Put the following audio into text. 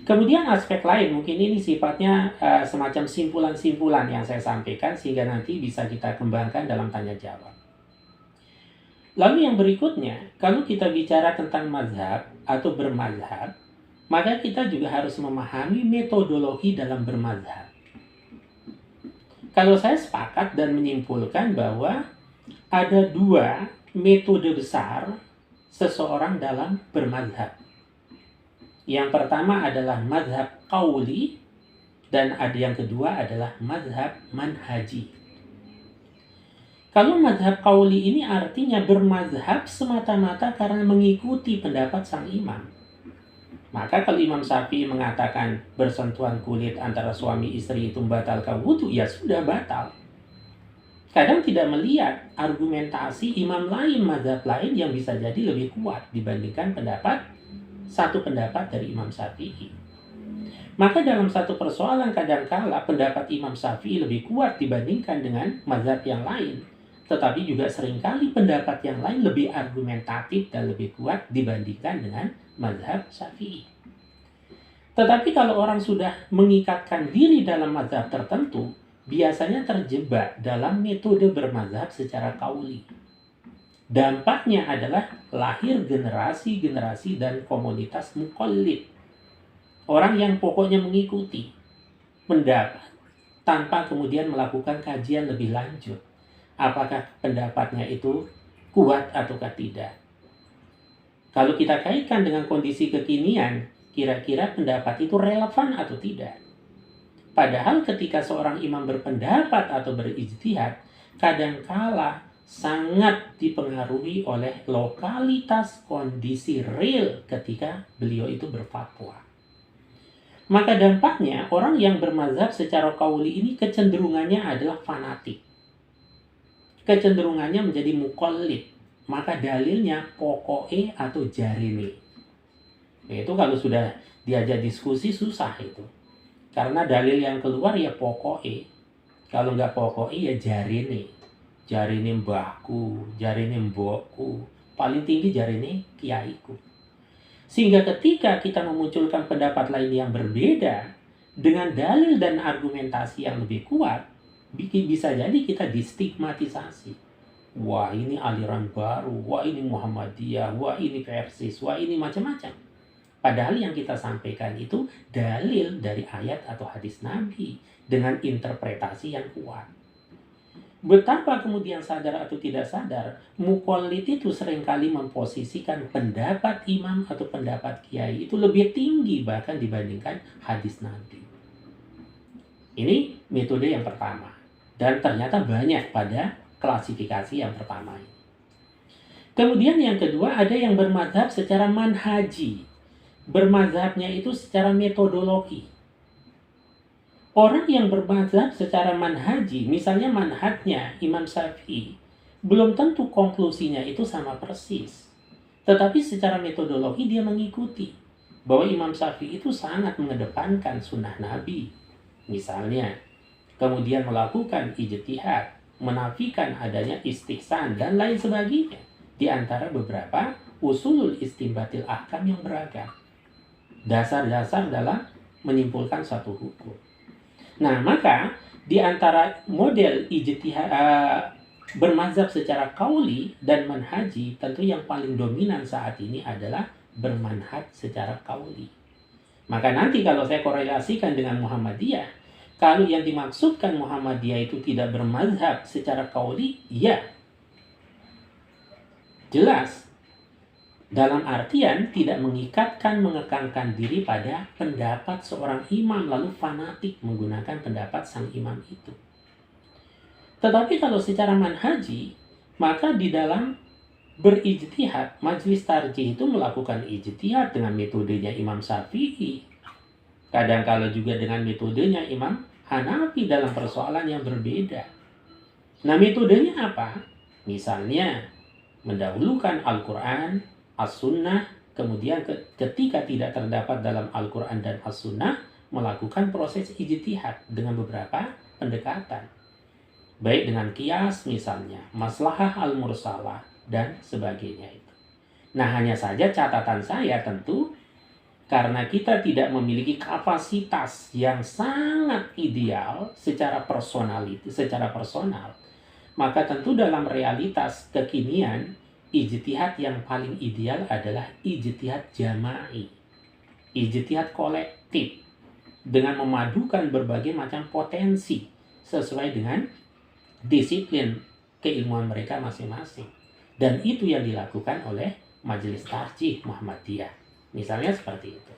Kemudian aspek lain, mungkin ini sifatnya semacam simpulan-simpulan yang saya sampaikan sehingga nanti bisa kita kembangkan dalam tanya jawab. Lalu yang berikutnya, kalau kita bicara tentang mazhab atau bermazhab, maka kita juga harus memahami metodologi dalam bermazhab. Kalau saya sepakat dan menyimpulkan bahwa ada dua metode besar seseorang dalam bermazhab. Yang pertama adalah mazhab qauli dan ada yang kedua adalah mazhab manhaji. Kalau mazhab qauli ini artinya bermazhab semata-mata karena mengikuti pendapat sang imam. Maka kalau Imam Syafi'i mengatakan bersentuhan kulit antara suami istri itu membatalkan wudu, ya sudah batal. Kadang tidak melihat argumentasi imam lain, mazhab lain yang bisa jadi lebih kuat dibandingkan satu pendapat dari Imam Syafi'i. Maka dalam satu persoalan kadangkala pendapat Imam Syafi'i lebih kuat dibandingkan dengan mazhab yang lain. Tetapi juga seringkali pendapat yang lain lebih argumentatif dan lebih kuat dibandingkan dengan mazhab Syafi'i. Tetapi kalau orang sudah mengikatkan diri dalam mazhab tertentu, biasanya terjebak dalam metode bermazhab secara qauli. Dampaknya adalah lahir generasi-generasi dan komunitas muqallid. Orang yang pokoknya mengikuti pendapat tanpa kemudian melakukan kajian lebih lanjut. Apakah pendapatnya itu kuat ataukah tidak. Kalau kita kaitkan dengan kondisi kekinian, kira-kira pendapat itu relevan atau tidak. Padahal ketika seorang imam berpendapat atau berijtihad, kadangkala sangat dipengaruhi oleh lokalitas kondisi real ketika beliau itu berfatwa. Maka dampaknya orang yang bermazhab secara qauli ini kecenderungannya adalah fanatik. Kecenderungannya menjadi muqallid. Maka dalilnya pokoknya atau jarine. Itu kalau sudah diajak diskusi susah itu. Karena dalil yang keluar ya pokoknya. Kalau nggak pokoknya ya jarine. Jarine mbahku, jarine mbokku, paling tinggi jarine kiaiku. Sehingga ketika kita memunculkan pendapat lain yang berbeda dengan dalil dan argumentasi yang lebih kuat, bisa jadi kita distigmatisasi. Wah ini aliran baru, wah ini Muhammadiyah, wah ini Persis, wah ini macam-macam. Padahal yang kita sampaikan itu dalil dari ayat atau hadis Nabi dengan interpretasi yang kuat. Betapa kemudian sadar atau tidak sadar, muqallid itu seringkali memposisikan pendapat imam atau pendapat kiai itu lebih tinggi bahkan dibandingkan hadis Nabi. Ini metode yang pertama. Dan ternyata banyak pada klasifikasi yang pertama ini. Kemudian yang kedua ada yang bermadzhab secara manhaji. Bermadzhabnya itu secara metodologi. Orang yang bermadzhab secara manhaji, misalnya manhajnya Imam Syafi'i, belum tentu konklusinya itu sama persis. Tetapi secara metodologi dia mengikuti bahwa Imam Syafi'i itu sangat mengedepankan sunnah Nabi. Misalnya, kemudian melakukan ijtihad, menafikan adanya istihsan dan lain sebagainya. Di antara beberapa usulul istinbatil ahkam yang beragam. Dasar-dasar dalam menyimpulkan suatu hukum. Nah, maka di antara model ijtihad bermazhab secara qauli dan manhaji, tentu yang paling dominan saat ini adalah bermanhaj secara qauli. Maka nanti kalau saya korelasikan dengan Muhammadiyah, kalau yang dimaksudkan Muhammadiyah itu tidak bermazhab secara qauli, ya. Jelas. Dalam artian tidak mengekangkan diri pada pendapat seorang imam lalu fanatik menggunakan pendapat sang imam itu. Tetapi kalau secara manhaji, maka di dalam berijtihad, majelis tarjih itu melakukan ijtihad dengan metodenya Imam Syafi'i. Kadang-kala juga dengan metodenya Imam Hanafi dalam persoalan yang berbeda. Nah, metodenya apa? Misalnya mendahulukan Al-Quran, As-Sunnah, kemudian ketika tidak terdapat dalam Al-Quran dan As-Sunnah, melakukan proses ijtihad dengan beberapa pendekatan. Baik dengan qiyas misalnya, maslahah al-mursalah, dan sebagainya itu. Nah, hanya saja catatan saya tentu, Karena kita tidak memiliki kapasitas yang sangat ideal secara personal, maka tentu dalam realitas kekinian, ijtihad yang paling ideal adalah ijtihad jama'i, ijtihad kolektif, dengan memadukan berbagai macam potensi sesuai dengan disiplin keilmuan mereka masing-masing. Dan itu yang dilakukan oleh Majelis Tarjih Muhammadiyah. Misalnya seperti itu.